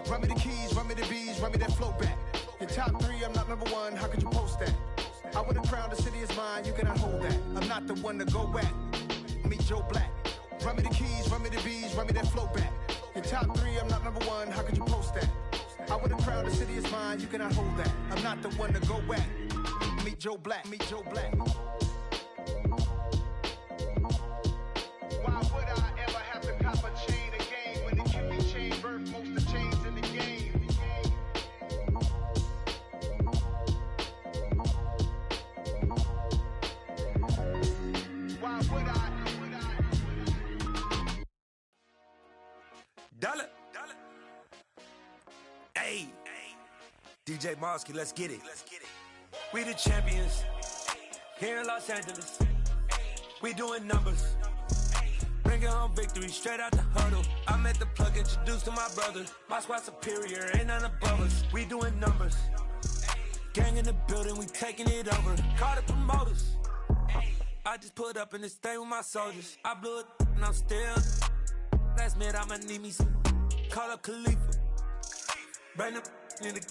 Run me the keys, run me the bees, run me that flow back. Your top three, I'm not number one, how could you post that? I would have crowned the city is mine, you cannot hold that. I'm not the one to go back. Meet Joe Black. Run me the keys, run me the bees, run me that flow back. Your top three, I'm not number one, how could you post that? I would have crowned the city is mine, you cannot hold that. I'm not the one to go back. Meet Joe Black, meet Joe Black. Why would I ever have to cop a chain again when it can be chain birth most of chains in the game? Why would I? Dollar. Hey, DJ Mosky, let's get it. We the champions here in Los Angeles. We doing numbers. Bringing home victory straight out the huddle. I'm at the plug, introduced to my brother. My squad superior, ain't none above us. We doing numbers. Gang in the building, we taking it over. Call the promoters. I just put up in this thing with my soldiers. I blew it and I'm still. Last minute I'ma need me some. Call up Khalifa. Bring them in the.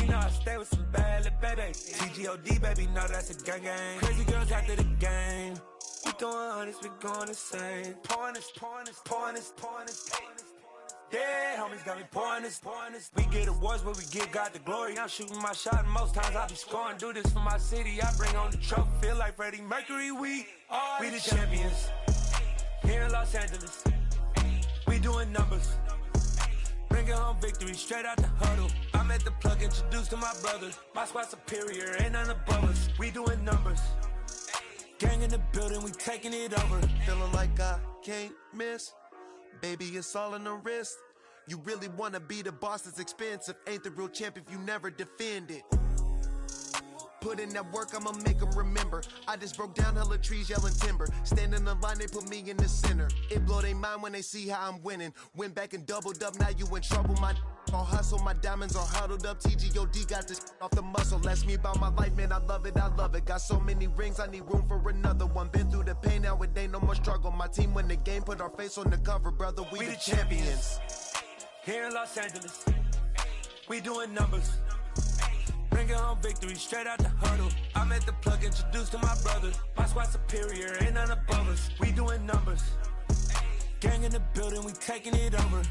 You know I stay with some bad little baby. TGOD baby, know that's a gang gang. Crazy girls after the game. We doing honest, we going insane. Pouring this. Yeah, homies got me pouring this. We get awards, but we give God the glory. I'm shooting my shot, and most times I be scoring. Do this for my city, I bring on the trophy. Feel like Freddie Mercury, we the champions. Here in Los Angeles, we doing numbers. Bringing home victory straight out the huddle. I'm at the plug, introduced to my brother. My squad superior, ain't none above us. We doing numbers. Gang in the building, we taking it over. Feeling like I can't miss. Baby, it's all in the wrist. You really wanna be the boss, it's expensive. Ain't the real champ if you never defend it. Put in that work, I'ma make them remember. I just broke down hella trees, yelling timber. Stand in the line, they put me in the center. It blow they mind when they see how I'm winning. Went back and doubled up, now you in trouble. My all hustle, my diamonds are huddled up. TGOD got this off the muscle. Ask me about my life, man, I love it. Got so many rings, I need room for another one. Been through the pain, now it ain't no more struggle. My team win the game, put our face on the cover, brother. We the champions. Here in Los Angeles, we doing numbers. Bringing home victory straight out the huddle. I'm at the plug, introduced to my brother. My squad superior, ain't none above us. We doing numbers. Gang in the building, we taking it over.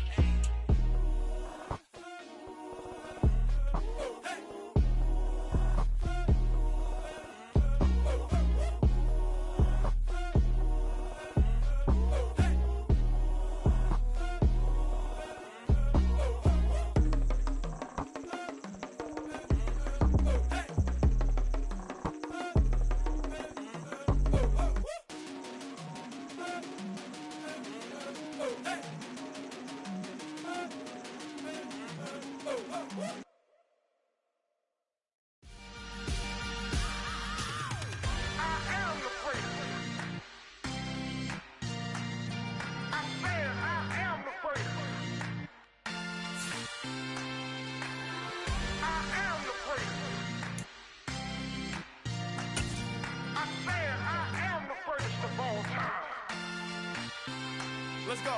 Let's go.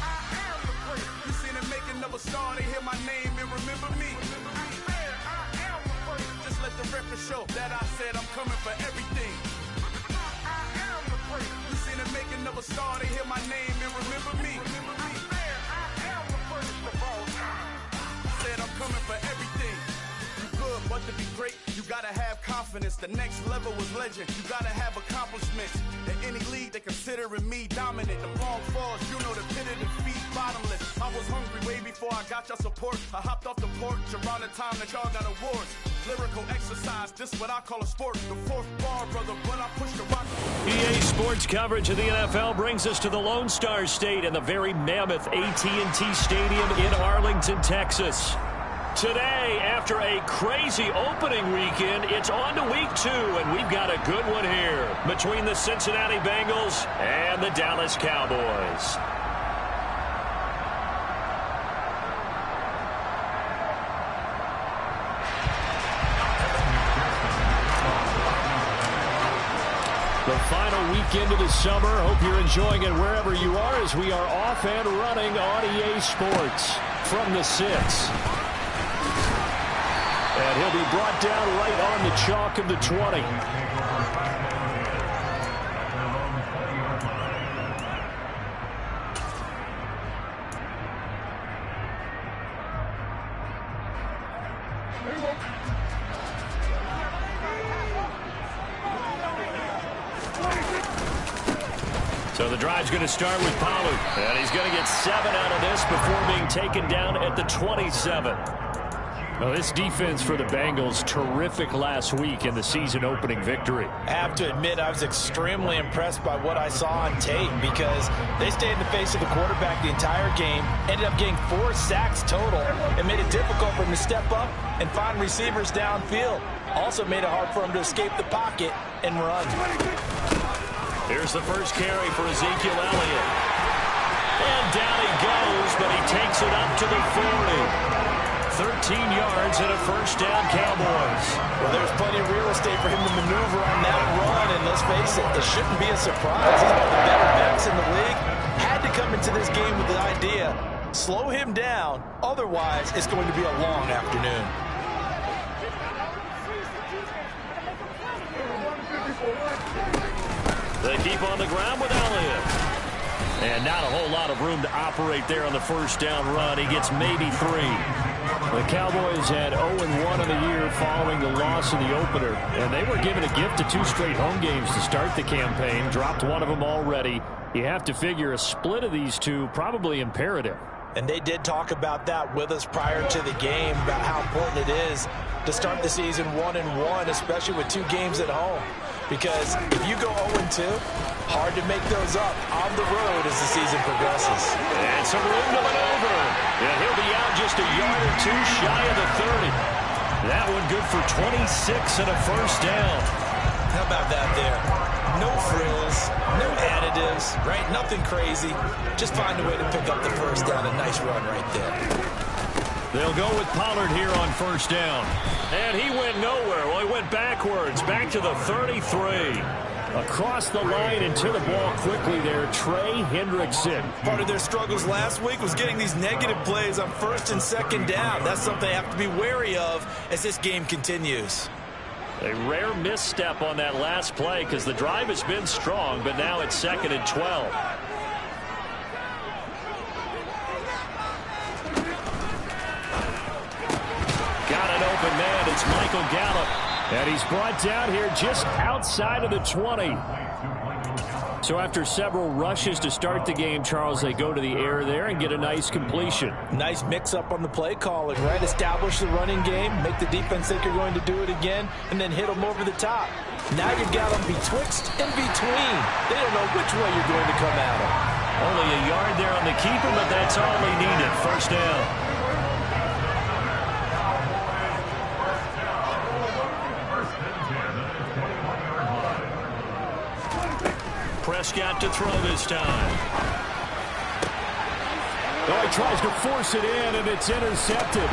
I am the prince. You seen the making of a star, they hear my name and remember me. I am the prince. Just let the record show that I said I'm coming for everything. I am the prince. You seen the making of a star, they hear my name and remember me. I am the prince of all time. Said I'm coming for everything. You good, but to be great, you gotta have confidence. The next level was legend. You gotta have accomplishments. In any league, they considering me dominant. The wrong falls, you know the pit of defeat, bottomless. I was hungry way before I got your support. I hopped off the porch around the time that y'all got awards. Lyrical exercise, this what I call a sport. The fourth bar, brother, when I push the rock. EA Sports coverage of the NFL brings us to the Lone Star State and the very mammoth AT&T Stadium in Arlington, Texas. Today, after a crazy opening weekend, it's on to week 2, and we've got a good one here between the Cincinnati Bengals and the Dallas Cowboys. The final weekend of the summer. Hope you're enjoying it wherever you are as we are off and running on EA Sports. from the 6. And he'll be brought down right on the chalk of the 20. So the drive's going to start with Pollard. And he's going to get 7 out of this before being taken down at the 27. Well, this defense for the Bengals, terrific last week in the season-opening victory. I have to admit, I was extremely impressed by what I saw on tape because they stayed in the face of the quarterback the entire game, ended up getting 4 sacks total, and made it difficult for him to step up and find receivers downfield. Also made it hard for him to escape the pocket and run. Here's the first carry for Ezekiel Elliott. And down he goes, but he takes it up to the 40. 13 yards and a first down, Cowboys. Well, there's plenty of real estate for him to maneuver on that run, and let's face it, it shouldn't be a surprise. He's one of the better backs in the league. Had to come into this game with the idea, slow him down, otherwise it's going to be a long afternoon. They keep on the ground with Elliott. And not a whole lot of room to operate there on the first down run. He gets maybe 3. The Cowboys had 0-1 in the year following the loss in the opener. And they were given a gift of 2 straight home games to start the campaign. Dropped one of them already. You have to figure a split of these two probably imperative. And they did talk about that with us prior to the game, about how important it is to start the season 1-1, especially with 2 games at home. Because if you go 0-2, hard to make those up on the road as the season progresses. And some room to maneuver. And he'll be out just a yard or 2 shy of the 30. That one good for 26 and a first down. How about that there? No frills, no additives, right? Nothing crazy. Just find a way to pick up the first down. A nice run right there. They'll go with Pollard here on first down. And he went nowhere. Well, he went backwards, back to the 33. Across the line and to the ball quickly there, Trey Hendrickson. Part of their struggles last week was getting these negative plays on first and second down. That's something they have to be wary of as this game continues. A rare misstep on that last play because the drive has been strong, but now it's 2nd and 12. Got an open man. It's Michael Gallup. And he's brought down here just outside of the 20. So after several rushes to start the game, Charles, they go to the air there and get a nice completion. Nice mix-up on the play calling, right? Establish the running game, make the defense think you're going to do it again, and then hit them over the top. Now you've got them betwixt and between. They don't know which way you're going to come at them. Only a yard there on the keeper, but that's all they needed. First down. Prescott to throw this time. Oh, he tries to force it in, and it's intercepted.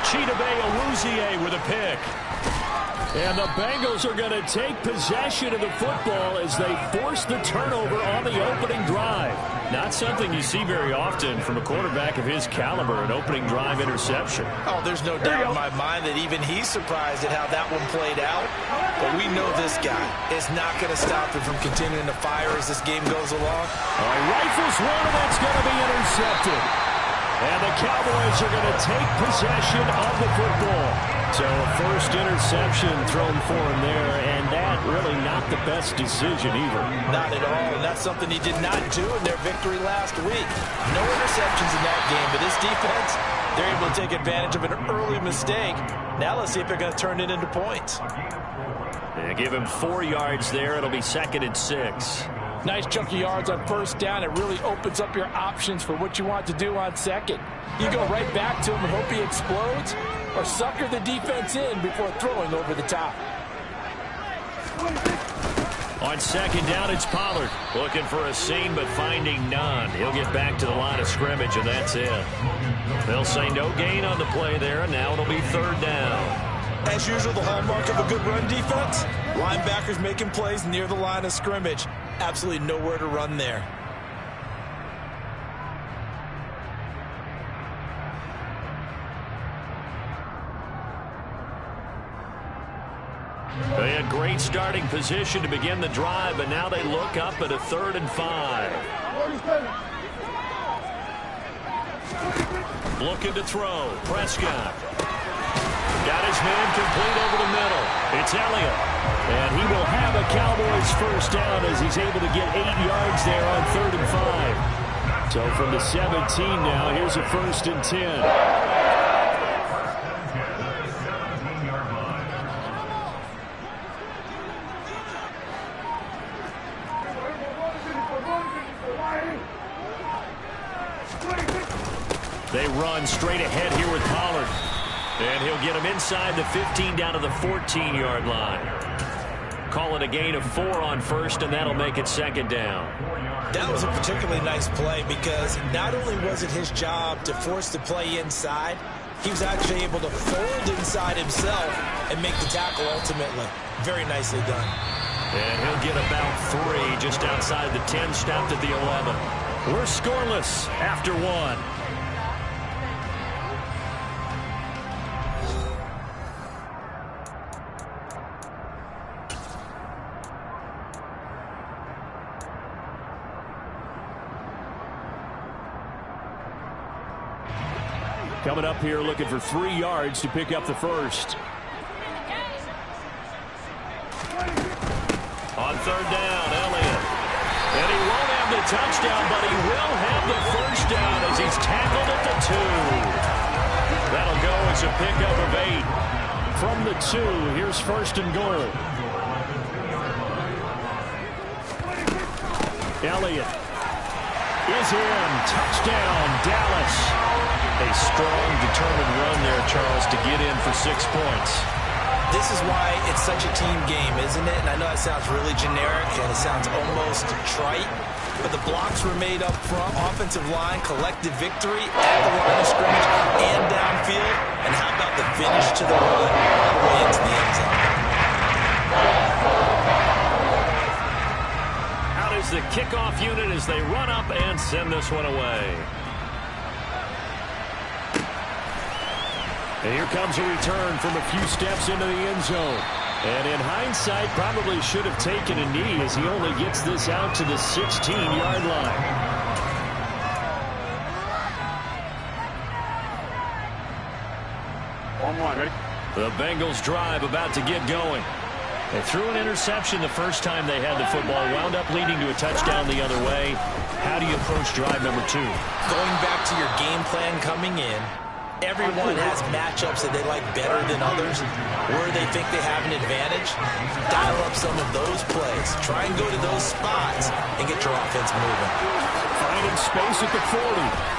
Chidobe Awuzie with a pick. And the Bengals are going to take possession of the football as they force the turnover on the opening drive. Not something you see very often from a quarterback of his caliber, an opening drive interception. Oh, there's no doubt in my mind that even he's surprised at how that one played out. But we know this guy is not going to stop him from continuing to fire as this game goes along. Rifles one, and that's going to be intercepted. And the Cowboys are going to take possession of the football. So a first interception thrown for him there, and that really not the best decision either. Not at all, and that's something he did not do in their victory last week. No interceptions in that game, but this defense, they're able to take advantage of an early mistake. Now let's see if they're going to turn it into points. They give him 4 yards there. It'll be 2nd and 6. Nice chunk of yards on first down. It really opens up your options for what you want to do on second. You go right back to him and hope he explodes, or sucker the defense in before throwing over the top. On second down, it's Pollard. Looking for a seam, but finding none. He'll get back to the line of scrimmage, and that's it. They'll say no gain on the play there, and now it'll be 3rd down. As usual, the hallmark of a good run defense, linebackers making plays near the line of scrimmage. Absolutely nowhere to run there. They had great starting position to begin the drive, but now they look up at a 3rd and 5. Looking to throw. Prescott. Got his man complete over the middle. It's Elliott. And he will have a Cowboys first down as he's able to get 8 yards there on 3rd and 5. So from the 17 now, here's a 1st and 10. They run straight ahead here with Pollard. And he'll get him inside the 15 down to the 14-yard line. Call it a gain of 4 on 1st, and that'll make it 2nd down. That was a particularly nice play because not only was it his job to force the play inside, he was actually able to fold inside himself and make the tackle ultimately. Very nicely done. And he'll get about 3 just outside the 10, stopped at the 11. We're scoreless after 1. Coming up here looking for 3 yards to pick up the first. On 3rd down, Elliott. And he won't have the touchdown, but he will have the first down as he's tackled at the 2. That'll go as a pickup of 8. From the 2, here's 1st and goal. Elliott is in. Touchdown, Dallas. A strong, determined run there, Charles, to get in for 6 points. This is why it's such a team game, isn't it? And I know that sounds really generic and it sounds almost trite, but the blocks were made up front, offensive line, collective victory at the line of scrimmage and downfield. And how about the finish to the run all the way into the end zone? Out is the kickoff unit as they run up and send this one away. And here comes a return from a few steps into the end zone. And in hindsight, probably should have taken a knee as he only gets this out to the 16-yard line. The Bengals drive about to get going. They threw an interception the first time they had the football, wound up leading to a touchdown the other way. How do you approach drive number 2? Going back to your game plan coming in, everyone has matchups that they like better than others, where they think they have an advantage. Dial up some of those plays. Try and go to those spots and get your offense moving. Finding space at the 40.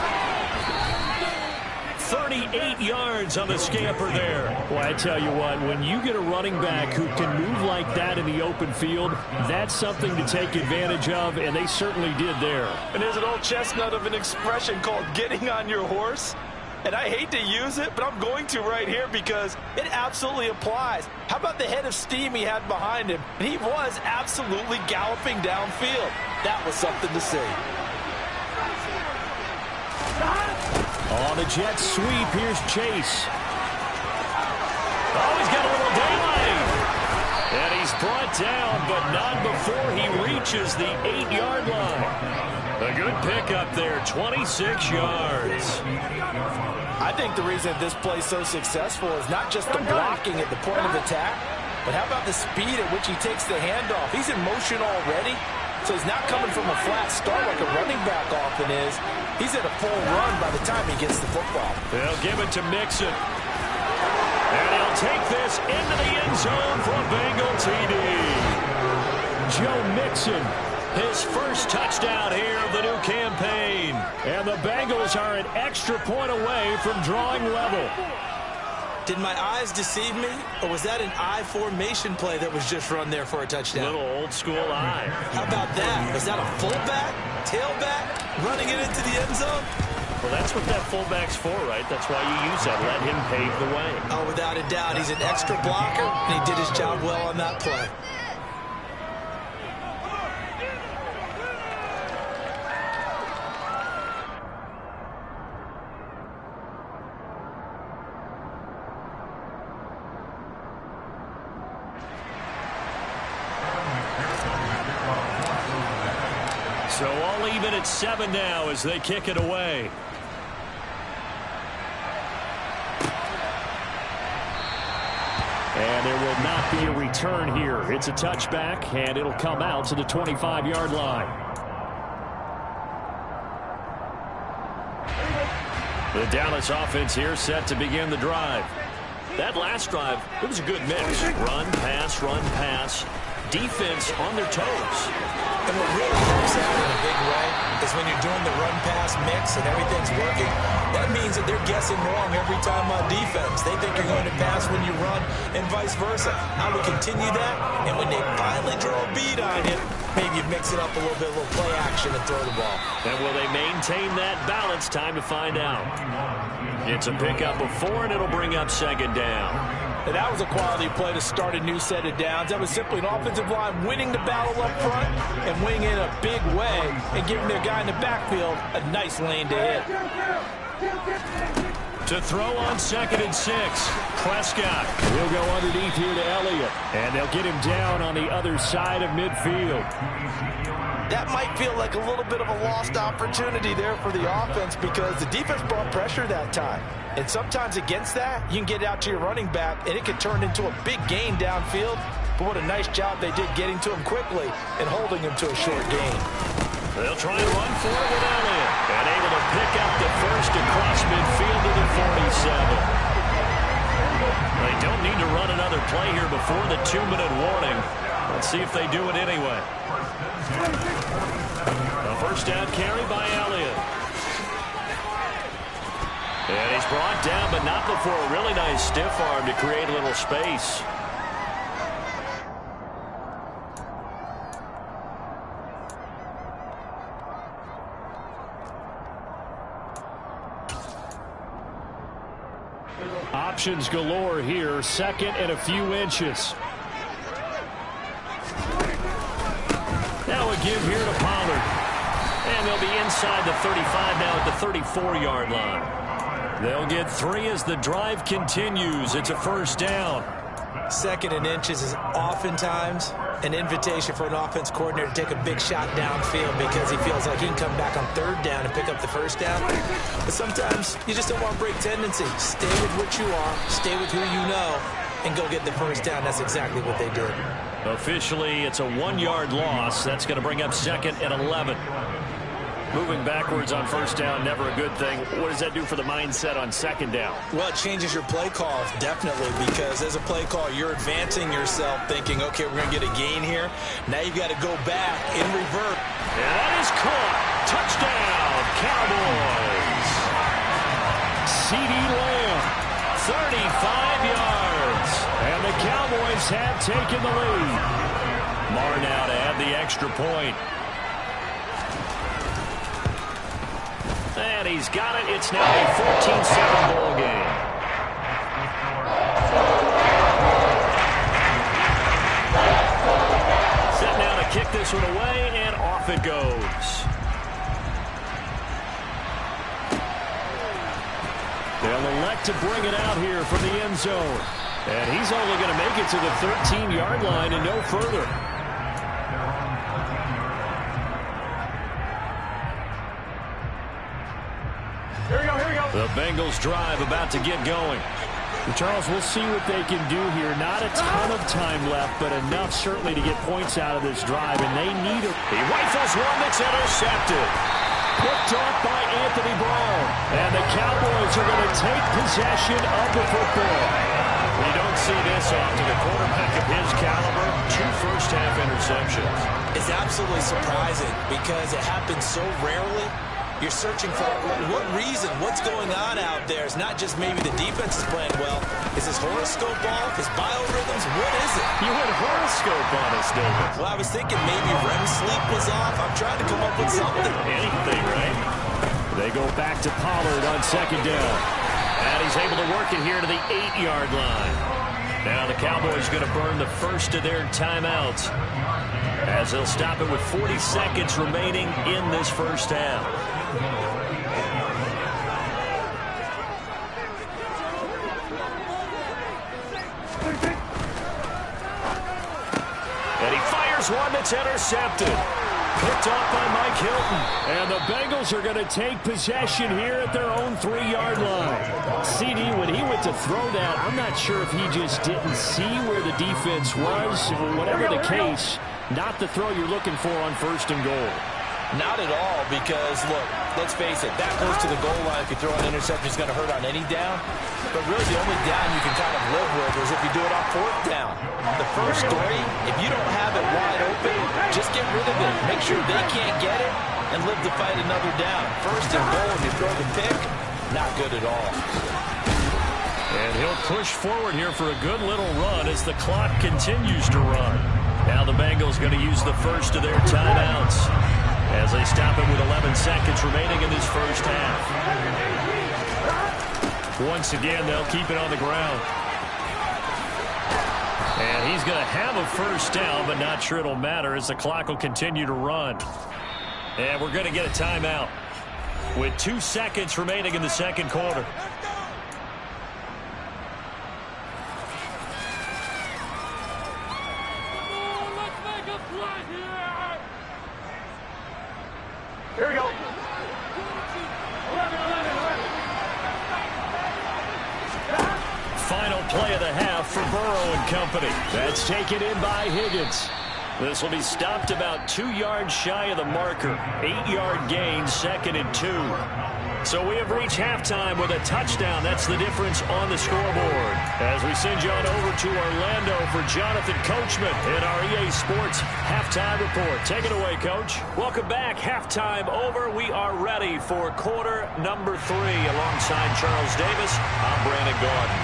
38 yards on the scamper there. Well, I tell you what, when you get a running back who can move like that in the open field, that's something to take advantage of, and they certainly did there. And there's an old chestnut of an expression called getting on your horse. And I hate to use it, but I'm going to right here because it absolutely applies. How about the head of steam he had behind him? He was absolutely galloping downfield. That was something to see. On a jet sweep, here's Chase. Oh, he's got a little daylight. And he's brought down, but not before he reaches the 8-yard line. A good pickup there, 26 yards. I think the reason this play's so successful is not just the blocking at the point of attack, but how about the speed at which he takes the handoff? He's in motion already, so he's not coming from a flat start like a running back often is. He's at a full run by the time he gets the football. They'll give it to Mixon. And he'll take this into the end zone for a Bengal TD. Joe Mixon, his first touchdown here of the new campaign. And the Bengals are an extra point away from drawing level. Did my eyes deceive me, or was that an I formation play that was just run there for a touchdown? Little old school eye. How about that? Was that a fullback, tailback, running it into the end zone? Well, that's what that fullback's for, right? That's why you use that. Let him pave the way. Oh, without a doubt. He's an extra blocker, and he did his job well on that play. So all even at 7 now as they kick it away. And there will not be a return here. It's a touchback, and it'll come out to the 25-yard line. The Dallas offense here set to begin the drive. That last drive, it was a good mix. Run, pass. Defense on their toes. And what really helps out in a big way is when you're doing the run-pass mix and everything's working, that means that they're guessing wrong every time on defense. They think you're going to pass when you run and vice versa. How we continue that, and when they finally draw a beat on you, maybe you mix it up a little bit, a little play action and throw the ball. And will they maintain that balance? Time to find out. It's a pickup of 4, and it'll bring up 2nd down. And that was a quality play to start a new set of downs. That was simply an offensive line winning the battle up front and winning in a big way and giving their guy in the backfield a nice lane to hit. To throw on 2nd and 6. Prescott will go underneath here to Elliott. And they'll get him down on the other side of midfield. That might feel like a little bit of a lost opportunity there for the offense because the defense brought pressure that time. And sometimes against that, you can get out to your running back, and it can turn into a big gain downfield. But what a nice job they did getting to him quickly and holding him to a short gain. They'll try and run for it with Elliott. And able to pick up the first across midfield to the 47. They don't need to run another play here before the 2-minute warning. Let's see if they do it anyway. A first down carry by Elliott. And he's brought down, but not before a really nice stiff arm to create a little space. Options galore here. 2nd and a few inches. Now a give here to Pollard. And they'll be inside the 35 now at the 34-yard line. They'll get 3 as the drive continues. It's a first down. 2nd and inches is oftentimes an invitation for an offense coordinator to take a big shot downfield because he feels like he can come back on 3rd down and pick up the first down. But sometimes you just don't want to break tendency. Stay with what you are, stay with who you know, and go get the first down. That's exactly what they did. Officially, it's a 1-yard loss. That's going to bring up 2nd and 11. Moving backwards on first down, never a good thing. What does that do for the mindset on 2nd down? Well, it changes your play call, definitely, because as a play call, you're advancing yourself thinking, okay, we're going to get a gain here. Now you've got to go back in revert. And that is caught. Touchdown, Cowboys. CeeDee Lamb, 35 yards. And the Cowboys have taken the lead. Marr now to add the extra point. And he's got it. It's now a 14-7 ball game. Set now to kick this one away, and off it goes. They'll elect to bring it out here from the end zone. And he's only going to make it to the 13-yard line and no further. The Bengals drive about to get going. Charles, we'll see what they can do here. Not a ton of time left, but enough certainly to get points out of this drive, and they need it. He rifles one that's intercepted. Picked off by Anthony Brown. And the Cowboys are going to take possession of the football. You don't see this often. A quarterback of his caliber, 2 first-half interceptions. It's absolutely surprising because it happens so rarely. You're searching for what reason, what's going on out there. It's not just maybe the defense is playing well. Is his horoscope off? His biorhythms? What is it? You had horoscope on us, David. Well, I was thinking maybe REM sleep was off. I'm trying to come up with something. Anything, right? They go back to Pollard on 2nd down. And he's able to work it here to the 8-yard line. Now the Cowboys going to burn the first of their timeouts as they'll stop it with 40 seconds remaining in this first half. And he fires one that's intercepted. picked off by Mike Hilton. And the Bengals are going to take possession here at their own 3-yard line. CD, when he went to throw that, I'm not sure if he just didn't see where the defense was. Whatever the case, not the throw you're looking for on 1st and goal. Not at all, because, look, let's face it, that goes to the goal line. If you throw an interception, it's going to hurt on any down. But really, the only down you can kind of live with is if you do it on 4th down. The first 3, if you don't have it wide open, just get rid of it. Make sure they can't get it and live to fight another down. 1st and goal, and you throw the pick, not good at all. And he'll push forward here for a good little run as the clock continues to run. Now the Bengals going to use the first of their timeouts as they stop it with 11 seconds remaining in this first half. Once again, they'll keep it on the ground. And he's going to have a first down, but not sure it'll matter as the clock will continue to run. And we're going to get a timeout with 2 seconds remaining in the second quarter. Here we go. Final play of the half for Burrow and company. That's taken in by Higgins. This will be stopped about 2 yards shy of the marker. 8-yard gain, 2nd and 2. So we have reached halftime with a touchdown. That's the difference on the scoreboard. As we send you on over to Orlando for Jonathan Coachman in our EA Sports Halftime Report. Take it away, Coach. Welcome back. Halftime over. We are ready for quarter number 3. Alongside Charles Davis, I'm Brandon Gordon.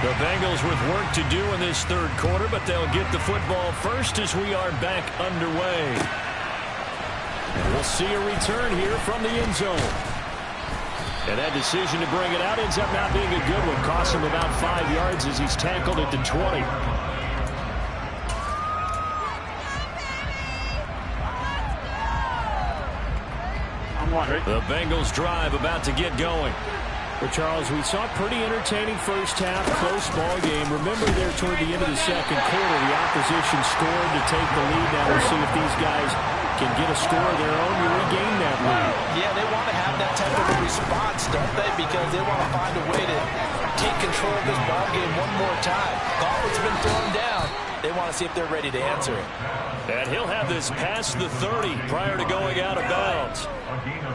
The Bengals with work to do in this third quarter, but they'll get the football first as we are back underway. And we'll see a return here from the end zone. And that decision to bring it out ends up not being a good one. Costs him about 5 yards as he's tackled at the 20. The Bengals drive about to get going. Well, Charles, we saw a pretty entertaining first half, close ball game. Remember there toward the end of the second quarter, the opposition scored to take the lead. Now we'll see if these guys can get a score of their own to regain that lead. Yeah, they want to have that type of a response, don't they? Because they want to find a way to take control of this ball game one more time. Gauntlet's been thrown down. They want to see if they're ready to answer it. And he'll have this past the 30 prior to going out of bounds.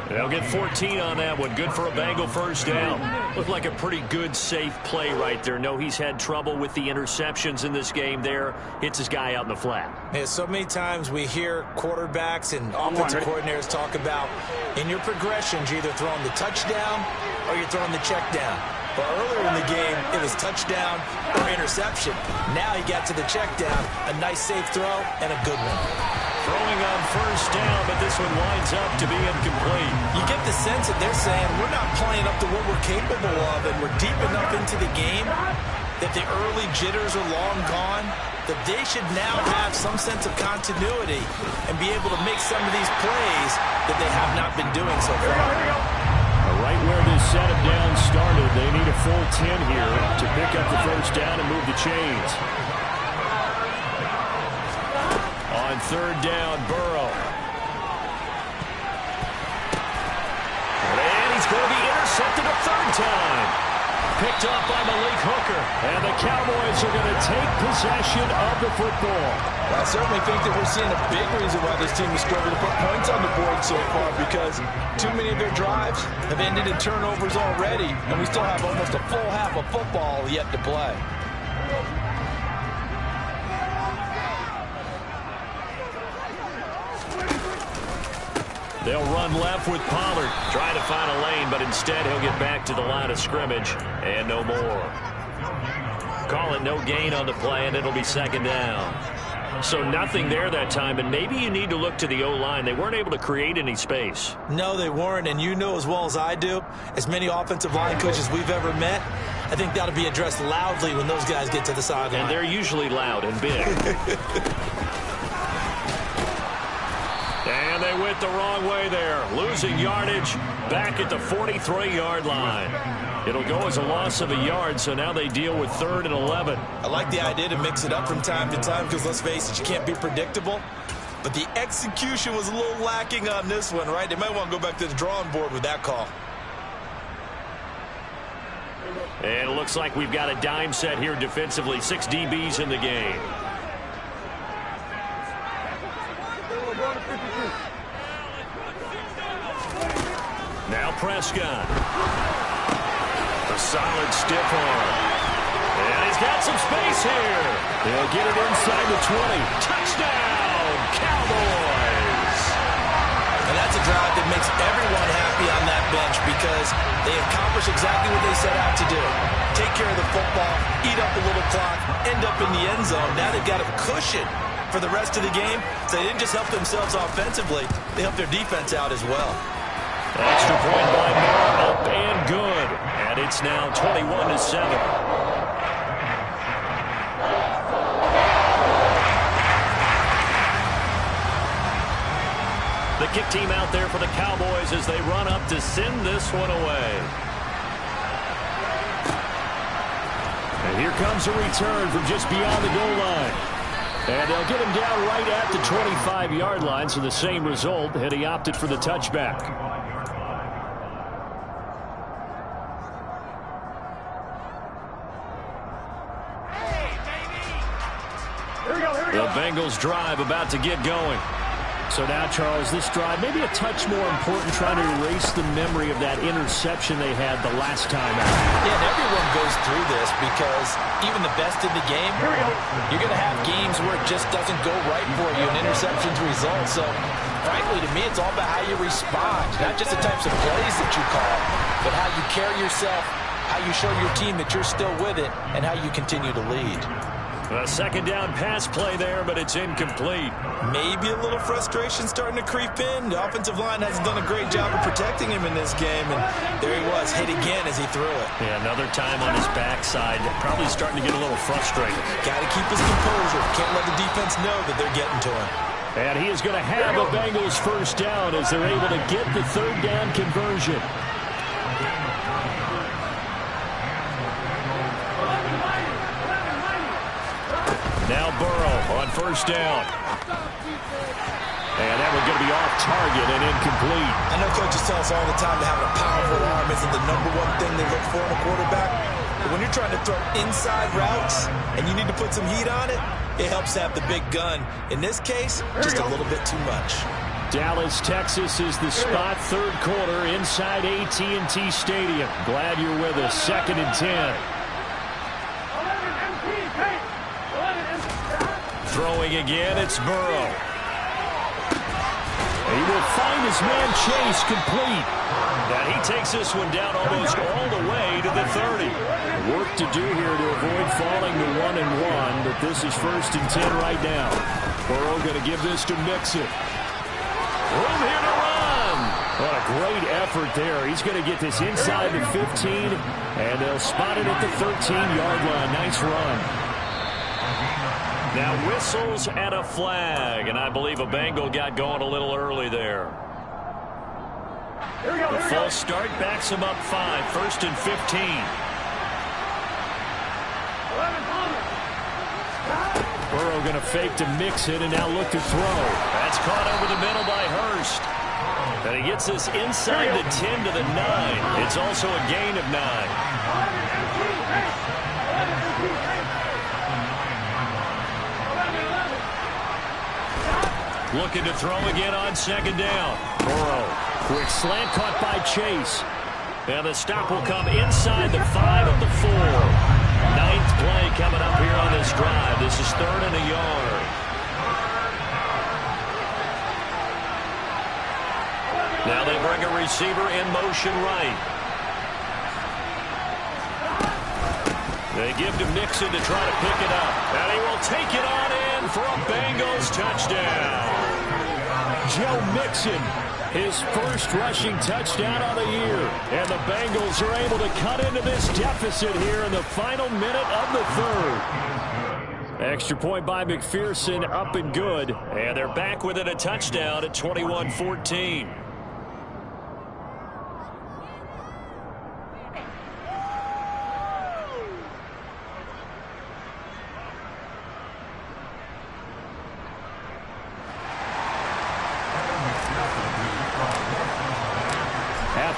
They'll get 14 on that one. Good for a Bengal first down. Looked like a pretty good, safe play right there. No, he's had trouble with the interceptions in this game there. Hits his guy out in the flat. Yeah, so many times we hear quarterbacks and offensive coordinators talk about in your progressions, you're either throwing the touchdown or you're throwing the check down. But earlier in the game, it was touchdown or interception. Now he got to the check down, a nice safe throw, and a good one. Throwing on first down, but this one winds up to be incomplete. You get the sense that they're saying we're not playing up to what we're capable of, and we're deep enough into the game that the early jitters are long gone, that they should now have some sense of continuity and be able to make some of these plays that they have not been doing so far. Right where this set of downs started, they need a full 10 here to pick up the first down and move the chains. On third down, Burrow. And he's going to be intercepted a third time. Picked off by Malik Hooker. And the Cowboys are going to take possession of the football. Well, I certainly think that we're seeing a big reason why this team has struggled to put points on the board so far, because too many of their drives have ended in turnovers already, and we still have almost a full half of football yet to play. They'll run left with Pollard, trying to find a lane, but instead he'll get back to the line of scrimmage, and no more. Call it no gain on the play, and it'll be second down. So nothing there that time, and maybe you need to look to the O-line. They weren't able to create any space. No, they weren't, and you know as well as I do, as many offensive line coaches we've ever met, I think that'll be addressed loudly when those guys get to the sideline. And they're usually loud and big. And they went the wrong way there. Losing yardage back at the 43-yard line. It'll go as a loss of a yard, so now they deal with 3rd and 11. I like the idea to mix it up from time to time because, let's face it, you can't be predictable. But the execution was a little lacking on this one, right? They might want to go back to the drawing board with that call. And it looks like we've got a dime set here defensively. 6 DBs in the game. Now Prescott. A solid stiff arm. And he's got some space here. He'll get it inside the 20. Touchdown, Cowboys. And that's a drive that makes everyone happy on that bench because they accomplish exactly what they set out to do. Take care of the football, eat up a little clock, end up in the end zone. Now they've got a cushion for the rest of the game. So they didn't just help themselves offensively, they helped their defense out as well. Extra point by Moore, up and good. And it's now 21-7. The kick team out there for the Cowboys as they run up to send this one away. And here comes a return from just beyond the goal line. And they'll get him down right at the 25-yard line, so the same result had he opted for the touchback. The Bengals drive about to get going. So now, Charles, this drive maybe a touch more important, trying to erase the memory of that interception they had the last time out. Yeah, and everyone goes through this because even the best in the game, you're going to have games where it just doesn't go right for you, and interceptions result. So, frankly, to me, it's all about how you respond, not just the types of plays that you call, but how you carry yourself, how you show your team that you're still with it, and how you continue to lead. A second down pass play there, but it's incomplete. Maybe a little frustration starting to creep in. The offensive line hasn't done a great job of protecting him in this game, and there he was, hit again as he threw it. Yeah, another time on his backside, probably starting to get a little frustrated. Got to keep his composure. Can't let the defense know that they're getting to him. And he is going to have a Bengals first down as they're able to get the 3rd down conversion. Now Burrow on first down. And that one's going to be off target and incomplete. I know coaches tell us all the time that having a powerful arm isn't the #1 thing they look for in a quarterback. But when you're trying to throw inside routes and you need to put some heat on it, it helps have the big gun. In this case, just a little bit too much. Dallas, Texas is the spot, 3rd quarter inside AT&T Stadium. Glad you're with us. 2nd and 10. Throwing again, it's Burrow. He will find his man Chase complete. And he takes this one down almost all the way to the 30. Work to do here to avoid falling to 1-1, but this is 1st and 10 right now. Burrow going to give this to Mixon. Room here to run. What a great effort there. He's going to get this inside the 15, and they'll spot it at the 13-yard line. Nice run. Now whistles and a flag, and I believe a Bengal got going a little early there. The false start backs him up 5, 1st and 15. Burrow going to fake to Mixon and now look to throw. That's caught over the middle by Hurst. And he gets this inside the 10 to the 9. It's also a gain of 9. Looking to throw again on 2nd down. Burrow, quick slant caught by Chase. And the stop will come inside the 5 of the 4. 9th play coming up here on this drive. This is 3rd and a yard. Now they bring a receiver in motion right. They give to Mixon to try to pick it up. And he will take it on in for a Bengals touchdown. Joe Mixon, his first rushing touchdown of the year. And the Bengals are able to cut into this deficit here in the final minute of the 3rd. Extra point by McPherson, up and good. And they're back within a touchdown at 21-14.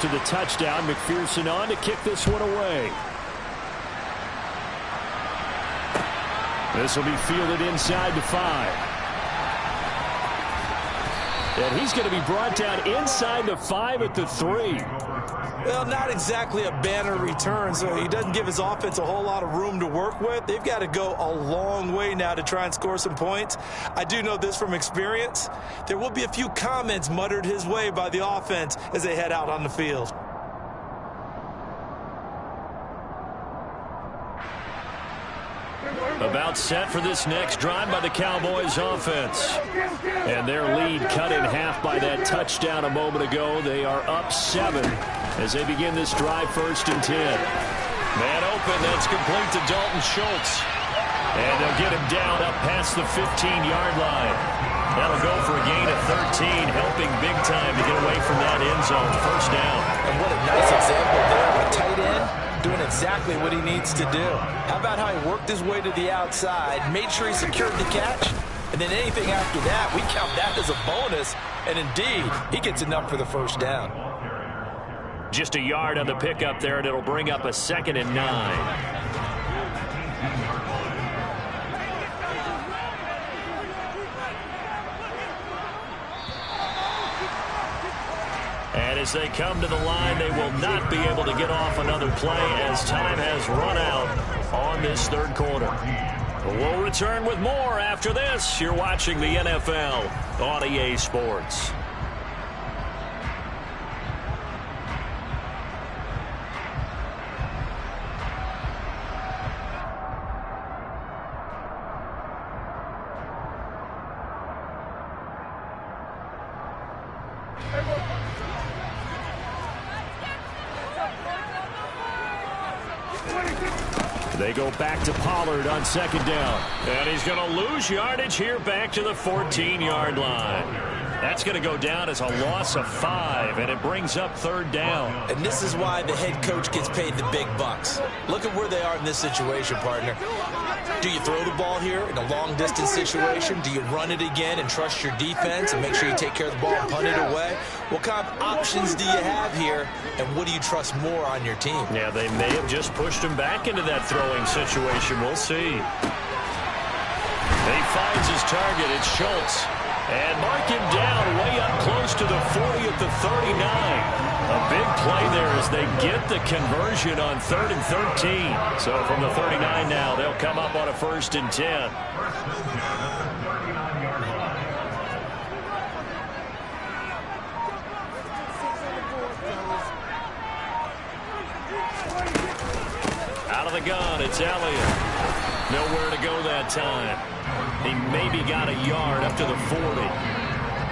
after the touchdown. McPherson on to kick this one away. This will be fielded inside the 5. And he's going to be brought down inside the 5 at the 3. Well, not exactly a banner return, so he doesn't give his offense a whole lot of room to work with. They've got to go a long way now to try and score some points. I do know this from experience. There will be a few comments muttered his way by the offense as they head out on the field. About set for this next drive by the Cowboys offense. And their lead cut in half by that touchdown a moment ago. They are up 7 as they begin this drive 1st and 10. Man open, that's complete to Dalton Schultz. And they'll get him down up past the 15-yard line. That'll go for a gain of 13, helping big time to get away from that end zone. 1st down. And what a nice example there of a tight end doing exactly what he needs to do. How about how he worked his way to the outside, made sure he secured the catch, and then anything after that, we count that as a bonus. And indeed, he gets enough for the 1st down. Just a yard on the pickup there, and it'll bring up a 2nd and 9. And as they come to the line, they will not be able to get off another play as time has run out on this 3rd quarter. We'll return with more after this. You're watching the NFL on EA Sports. They go back to Pollard on 2nd down. And he's going to lose yardage here back to the 14-yard line. That's going to go down as a loss of 5, and it brings up 3rd down. And this is why the head coach gets paid the big bucks. Look at where they are in this situation, partner. Do you throw the ball here in a long-distance situation? Do you run it again and trust your defense and make sure you take care of the ball and punt it away? What kind of options do you have here, and what do you trust more on your team? Yeah, they may have just pushed him back into that throwing situation. We'll see. He finds his target. It's Schultz. And mark him down way up close to the 40 at the 39. A big play there as they get the conversion on 3rd and 13. So from the 39 now, they'll come up on a 1st and 10. Out of the gun, it's Elliott. Nowhere to go that time. He maybe got a yard up to the 40.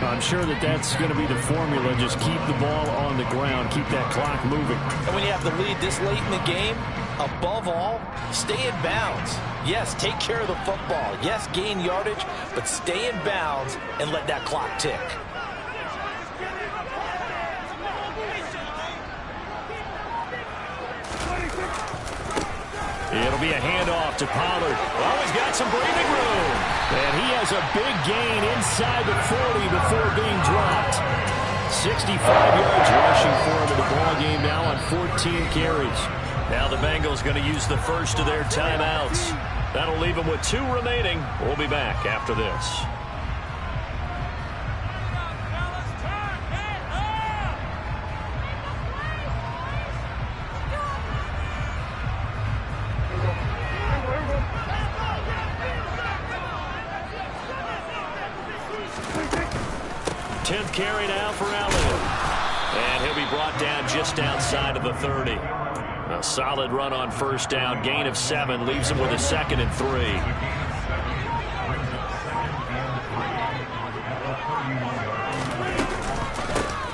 I'm sure that's going to be the formula. Just keep the ball on the ground. Keep that clock moving. And when you have the lead this late in the game, above all, stay in bounds. Yes, take care of the football. Yes, gain yardage, but stay in bounds and let that clock tick. It'll be a handoff to Pollard. Oh, he's got some breathing room. And he has a big gain inside the 40 before being dropped. 65 yards rushing for him in the ball game now on 14 carries. Now the Bengals going to use the first of their timeouts. That'll leave them with 2 remaining. We'll be back after this. Carry now for Elliott. And he'll be brought down just outside of the 30. A solid run on 1st down. Gain of 7 leaves him with a 2nd and 3.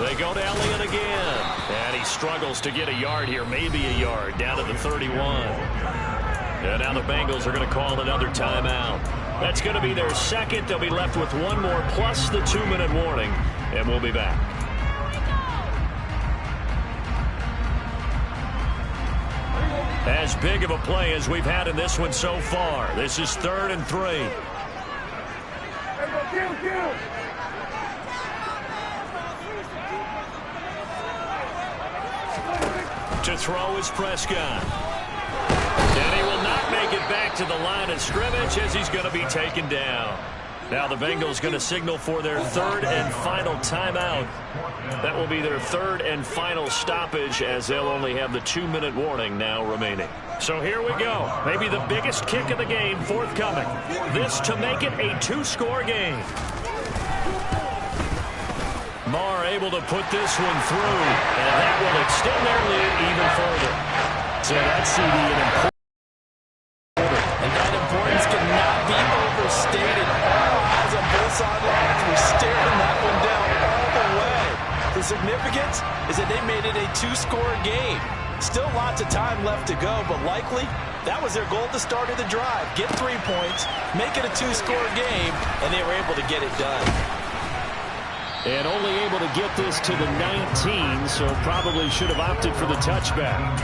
They go to Elliott again. And he struggles to get a yard here. Maybe a yard down to the 31. And now the Bengals are going to call another timeout. That's going to be their 2nd. They'll be left with 1 more plus the 2-minute warning. And we'll be back. As big of a play as we've had in this one so far. This is 3rd and 3. To throw is Prescott. And he will not make it back to the line of scrimmage as he's going to be taken down. Now the Bengals going to signal for their third and final timeout. That will be their third and final stoppage as they'll only have the 2-minute warning now remaining. So here we go. Maybe the biggest kick of the game forthcoming. This to make it a 2-score game. Marr able to put this one through, and that will extend their lead even further. So that's CD an important. And that importance cannot be overstated. All eyes on both sidelines were staring that one down all the way. The significance is that they made it a 2-score game. Still lots of time left to go, but likely that was their goal at the start of the drive. Get 3 points, make it a 2-score game, and they were able to get it done. And only able to get this to the 19, so probably should have opted for the touchback.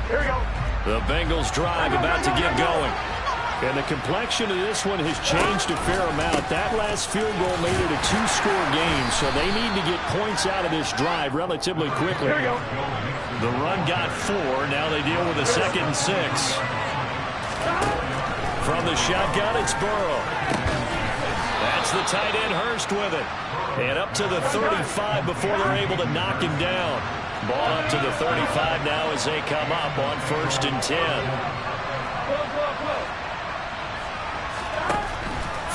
Here we go. The Bengals drive about to get going. And the complexion of this one has changed a fair amount. That last field goal made it a 2-score game, so they need to get points out of this drive relatively quickly. Here we go. The run got 4. Now they deal with a 2nd and 6. From the shotgun, it's Burrow. That's the tight end Hurst with it. And up to the 35 before they're able to knock him down. Ball up to the 35 now as they come up on 1st and 10.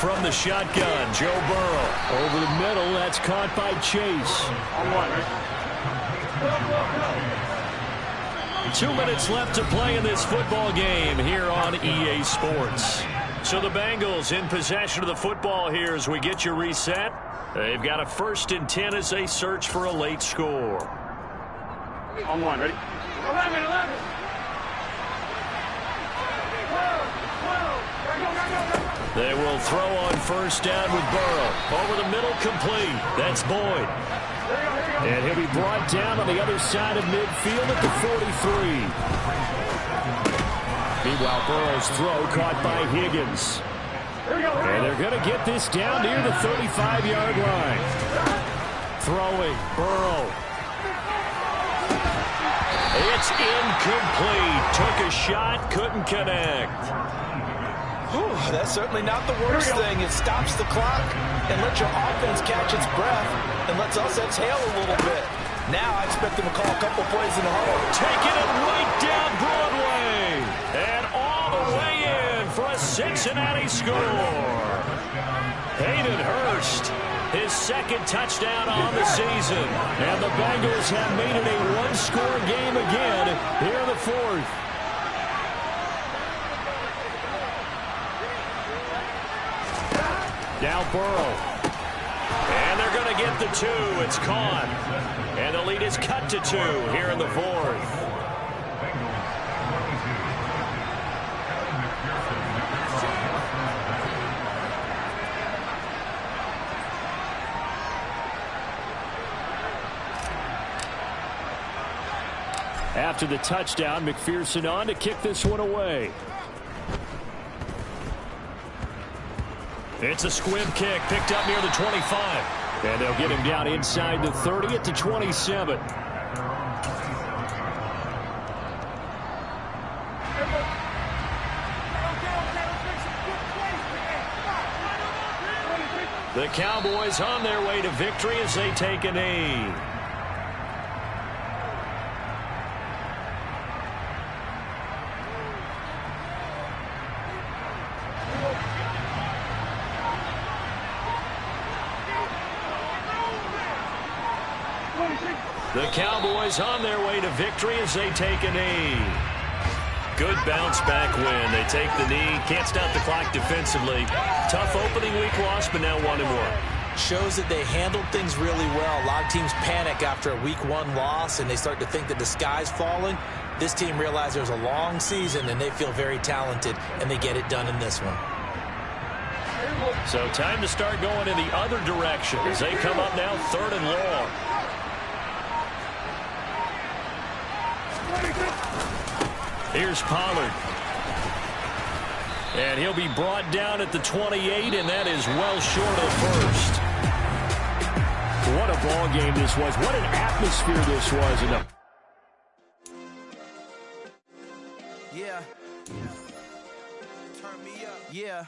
From the shotgun, Joe Burrow. Over the middle, that's caught by Chase. 2 minutes left to play in this football game here on EA Sports. So the Bengals in possession of the football here as we get you reset. They've got a 1st and 10 as they search for a late score. On one, ready? 11. They will throw on 1st down with Burrow. Over the middle, complete. That's Boyd. And he'll be brought down on the other side of midfield at the 43. Meanwhile, Burrow's throw caught by Higgins. And they're going to get this down near the 35-yard line. Throwing, Burrow. It's incomplete. Took a shot, couldn't connect. That's certainly not the worst thing. It stops the clock and lets your offense catch its breath and lets us exhale a little bit. Now I expect them to call a couple plays in a row. Taking it right down Broadway. And all the way in for a Cincinnati score. Hayden Hurst, his 2nd touchdown on the season. And the Bengals have made it a 1-score game again here in the 4th. Now Burrow. And they're going to get the 2. It's caught. And the lead is cut to 2 here in the 4th. After the touchdown, McPherson on to kick this one away. It's a squib kick picked up near the 25. And they'll get him down inside the 30 at the 27. The Cowboys on their way to victory as they take a knee. The Cowboys on their way to victory as they take a knee. Good bounce back win. They take the knee. Can't stop the clock defensively. Tough opening week loss, but now 1-1. Shows that they handled things really well. A lot of teams panic after a week 1 loss, and they start to think that the sky's falling. This team realized there's a long season, and they feel very talented, and they get it done in this one. So time to start going in the other direction as they come up now 3rd and long. Here's Pollard. And he'll be brought down at the 28, and that is well short of first. What a ball game this was. What an atmosphere this was. Yeah. Turn me up. Yeah.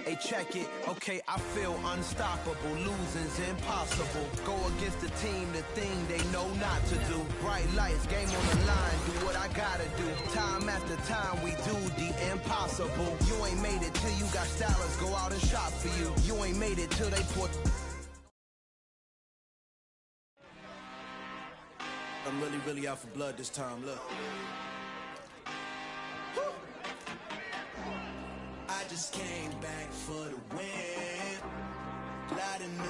Hey, check it. Okay, I feel unstoppable. Losing's impossible. Go against the team, the thing they know not to do. Bright lights, game on the line. Do what I gotta do. Time after time, we do the impossible. You ain't made it till you got stylists go out and shop for you. You ain't made it till they put... I'm really out for blood this time, look. I just came back for the win. Lot of new